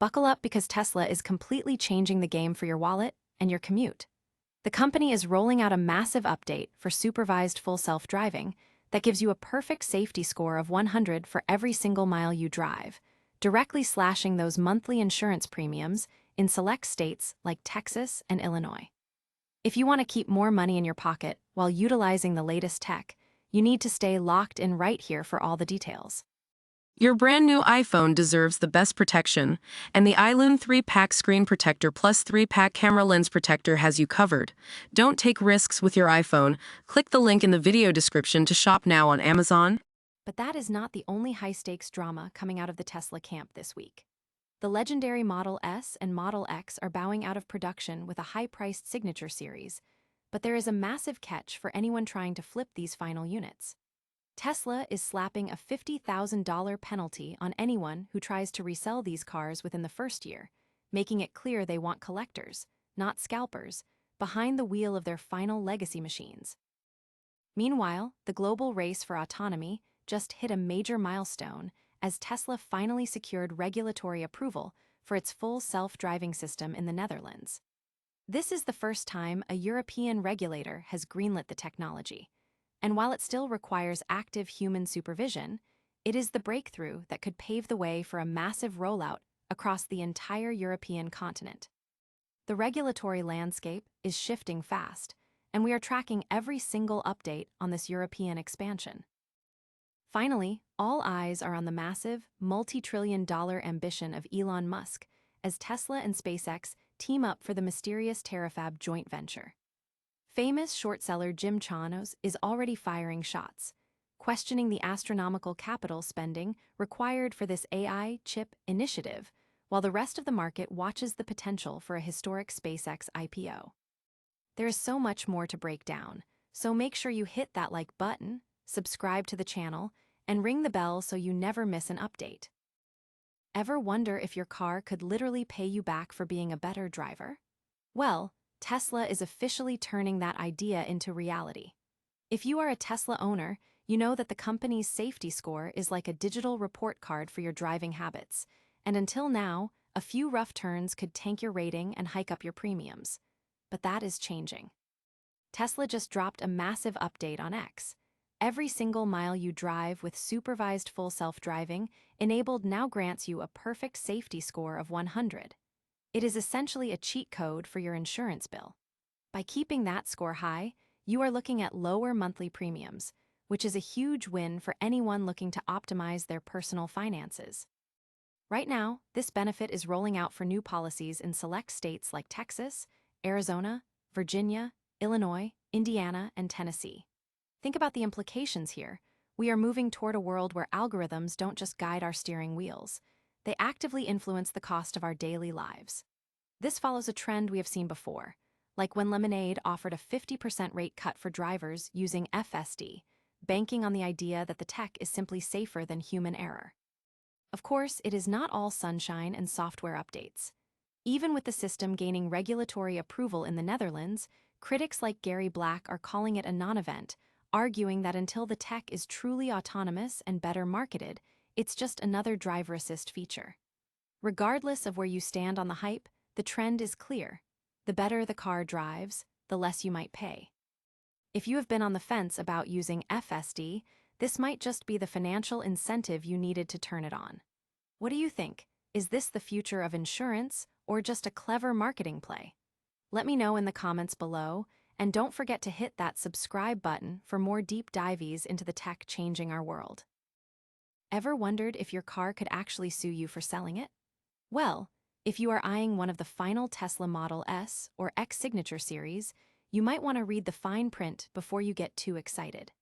Buckle up because Tesla is completely changing the game for your wallet and your commute. The company is rolling out a massive update for supervised full self-driving that gives you a perfect safety score of 100 for every single mile you drive, directly slashing those monthly insurance premiums in select states like Texas and Illinois. If you want to keep more money in your pocket while utilizing the latest tech, you need to stay locked in right here for all the details. Your brand new iPhone deserves the best protection, and the iLune 3-pack screen protector plus 3-pack camera lens protector has you covered. Don't take risks with your iPhone. Click the link in the video description to shop now on Amazon. But that is not the only high-stakes drama coming out of the Tesla camp this week. The legendary Model S and Model X are bowing out of production with a high-priced signature series, but there is a massive catch for anyone trying to flip these final units. Tesla is slapping a $50,000 penalty on anyone who tries to resell these cars within the first year, making it clear they want collectors, not scalpers, behind the wheel of their final legacy machines. Meanwhile, the global race for autonomy just hit a major milestone as Tesla finally secured regulatory approval for its full self-driving system in the Netherlands. This is the first time a European regulator has greenlit the technology. And while it still requires active human supervision, it is the breakthrough that could pave the way for a massive rollout across the entire European continent. The regulatory landscape is shifting fast, and we are tracking every single update on this European expansion. Finally, all eyes are on the massive, multi-trillion-dollar ambition of Elon Musk as Tesla and SpaceX team up for the mysterious Terafab joint venture. Famous short seller Jim Chanos is already firing shots, questioning the astronomical capital spending required for this AI chip initiative, while the rest of the market watches the potential for a historic SpaceX IPO. There is so much more to break down, so make sure you hit that like button, subscribe to the channel, and ring the bell so you never miss an update. Ever wonder if your car could literally pay you back for being a better driver? Well, Tesla is officially turning that idea into reality. If you are a Tesla owner, you know that the company's safety score is like a digital report card for your driving habits, and until now, a few rough turns could tank your rating and hike up your premiums. But that is changing. Tesla just dropped a massive update on X. Every single mile you drive with supervised full self-driving enabled now grants you a perfect safety score of 100. It is essentially a cheat code for your insurance bill. By keeping that score high, you are looking at lower monthly premiums, which is a huge win for anyone looking to optimize their personal finances. Right now, this benefit is rolling out for new policies in select states like Texas, Arizona, Virginia, Illinois, Indiana, and Tennessee. Think about the implications here. We are moving toward a world where algorithms don't just guide our steering wheels. They actively influence the cost of our daily lives. This follows a trend we have seen before, like when Lemonade offered a 50% rate cut for drivers using FSD, banking on the idea that the tech is simply safer than human error. Of course, it is not all sunshine and software updates. Even with the system gaining regulatory approval in the Netherlands, critics like Gary Black are calling it a non-event, arguing that until the tech is truly autonomous and better marketed, it's just another driver assist feature. Regardless of where you stand on the hype, the trend is clear. The better the car drives, the less you might pay. If you have been on the fence about using FSD, this might just be the financial incentive you needed to turn it on. What do you think? Is this the future of insurance or just a clever marketing play? Let me know in the comments below, and don't forget to hit that subscribe button for more deep dives into the tech changing our world. Ever wondered if your car could actually sue you for selling it? Well, if you are eyeing one of the final Tesla Model S or X signature series, you might want to read the fine print before you get too excited.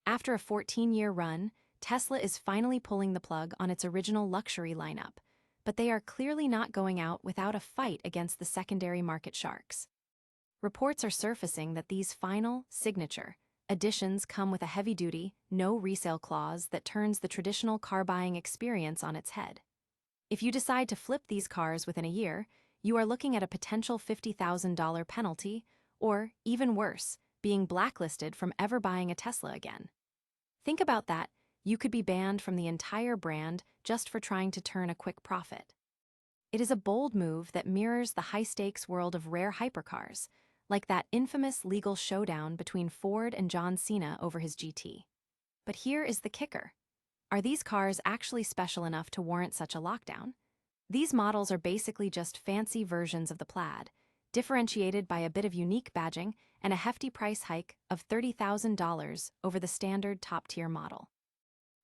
After a 14-year run, Tesla is finally pulling the plug on its original luxury lineup, but they are clearly not going out without a fight against the secondary market sharks. Reports are surfacing that these final, signature, editions come with a heavy-duty, no resale clause that turns the traditional car-buying experience on its head. If you decide to flip these cars within a year, you are looking at a potential $50,000 penalty, or, even worse, being blacklisted from ever buying a Tesla again. Think about that. You could be banned from the entire brand just for trying to turn a quick profit. It is a bold move that mirrors the high-stakes world of rare hypercars, like that infamous legal showdown between Ford and John Cena over his GT. But here is the kicker. Are these cars actually special enough to warrant such a lockdown? These models are basically just fancy versions of the Plaid, differentiated by a bit of unique badging and a hefty price hike of $30,000 over the standard top-tier model.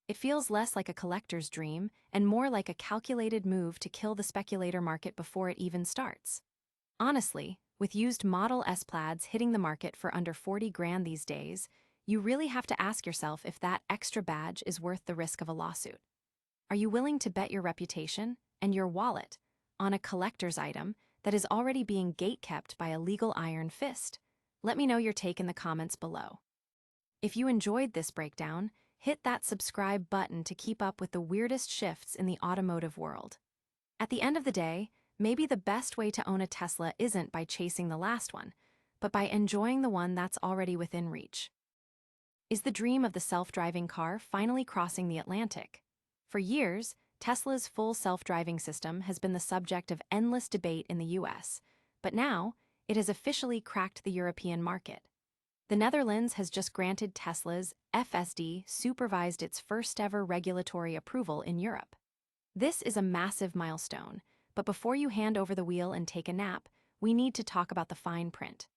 It feels less like a collector's dream and more like a calculated move to kill the speculator market before it even starts. Honestly, with used Model S Plaids hitting the market for under 40 grand these days, you really have to ask yourself if that extra badge is worth the risk of a lawsuit. Are you willing to bet your reputation and your wallet on a collector's item that is already being gatekept by a legal iron fist? Let me know your take in the comments below. If you enjoyed this breakdown, hit that subscribe button to keep up with the weirdest shifts in the automotive world. At the end of the day, maybe the best way to own a Tesla isn't by chasing the last one, but by enjoying the one that's already within reach. Is the dream of the self-driving car finally crossing the Atlantic? For years, Tesla's full self-driving system has been the subject of endless debate in the US, but now it has officially cracked the European market. The Netherlands has just granted Tesla's FSD Supervised its first-ever regulatory approval in Europe. This is a massive milestone, but before you hand over the wheel and take a nap, we need to talk about the fine print.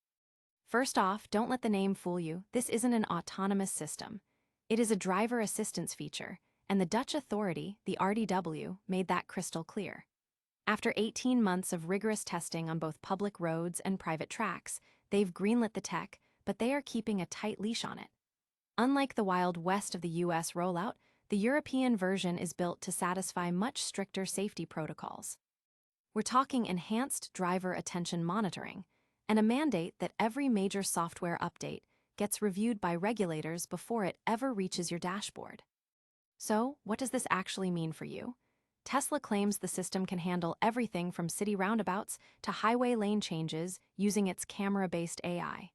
First off, don't let the name fool you. This isn't an autonomous system. It is a driver assistance feature, and the Dutch authority, the RDW, made that crystal clear. After 18 months of rigorous testing on both public roads and private tracks, they've greenlit the tech, but they are keeping a tight leash on it. Unlike the Wild West of the US rollout, the European version is built to satisfy much stricter safety protocols. We're talking enhanced driver attention monitoring, and a mandate that every major software update gets reviewed by regulators before it ever reaches your dashboard. So, what does this actually mean for you? Tesla claims the system can handle everything from city roundabouts to highway lane changes using its camera-based AI.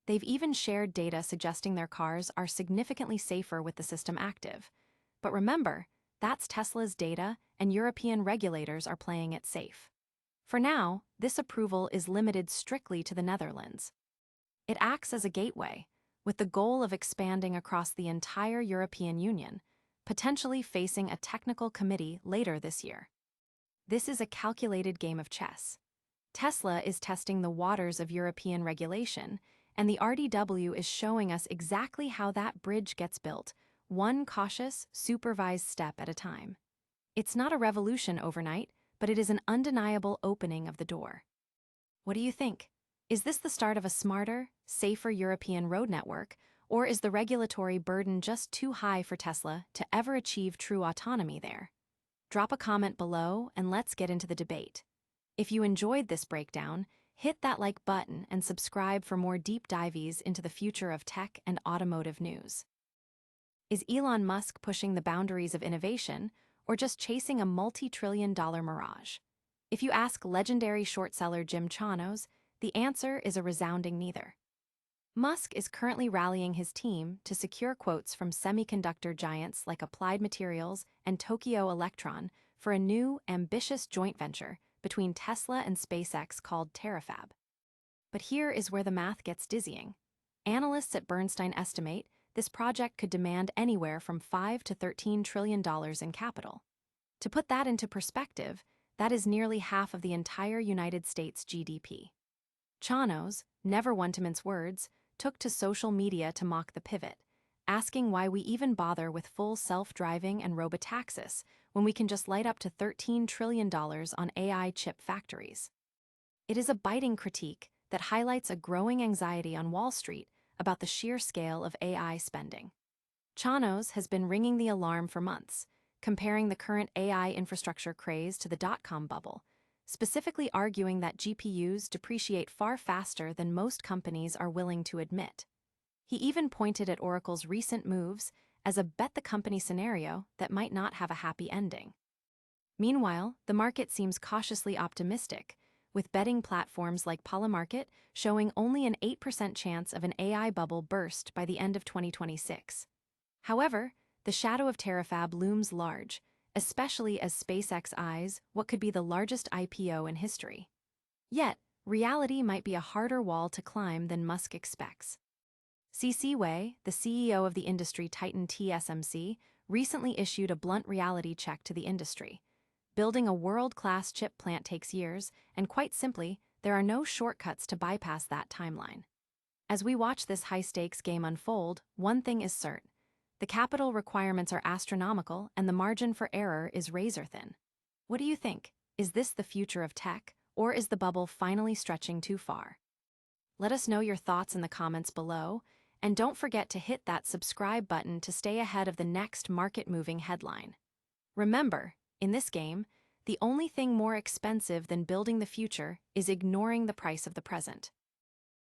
They've even shared data suggesting their cars are significantly safer with the system active. But remember, that's Tesla's data, and European regulators are playing it safe. For now, this approval is limited strictly to the Netherlands. It acts as a gateway, with the goal of expanding across the entire European Union, potentially facing a technical committee later this year. This is a calculated game of chess. Tesla is testing the waters of European regulation, and the RDW is showing us exactly how that bridge gets built, one cautious, supervised step at a time. It's not a revolution overnight, but it is an undeniable opening of the door. What do you think? Is this the start of a smarter, safer European road network, or is the regulatory burden just too high for Tesla to ever achieve true autonomy there? Drop a comment below and let's get into the debate. If you enjoyed this breakdown, hit that like button and subscribe for more deep dives into the future of tech and automotive news. Is Elon Musk pushing the boundaries of innovation, or just chasing a multi-trillion-dollar mirage? If you ask legendary short seller Jim Chanos, the answer is a resounding neither. Musk is currently rallying his team to secure quotes from semiconductor giants like Applied Materials and Tokyo Electron for a new, ambitious joint venture between Tesla and SpaceX called Terafab. But here is where the math gets dizzying. Analysts at Bernstein estimate this project could demand anywhere from $5 to $13 trillion in capital. To put that into perspective, that is nearly half of the entire United States GDP. Chanos, never one to mince words, took to social media to mock the pivot, asking why we even bother with full self-driving and robotaxis when we can just light up to $13 trillion on AI chip factories. It is a biting critique that highlights a growing anxiety on Wall Street about the sheer scale of AI spending. Chanos has been ringing the alarm for months, comparing the current AI infrastructure craze to the dot-com bubble, specifically arguing that GPUs depreciate far faster than most companies are willing to admit. He even pointed at Oracle's recent moves as a bet-the-company scenario that might not have a happy ending. Meanwhile, the market seems cautiously optimistic, with betting platforms like Polymarket showing only an 8% chance of an AI bubble burst by the end of 2026. However, the shadow of Terafab looms large, especially as SpaceX eyes what could be the largest IPO in history. Yet, reality might be a harder wall to climb than Musk expects. C.C. Wei, the CEO of the industry titan TSMC, recently issued a blunt reality check to the industry. Building a world-class chip plant takes years, and quite simply, there are no shortcuts to bypass that timeline. As we watch this high-stakes game unfold, one thing is certain. The capital requirements are astronomical, and the margin for error is razor-thin. What do you think? Is this the future of tech, or is the bubble finally stretching too far? Let us know your thoughts in the comments below, and don't forget to hit that subscribe button to stay ahead of the next market-moving headline. Remember, in this game, the only thing more expensive than building the future is ignoring the price of the present.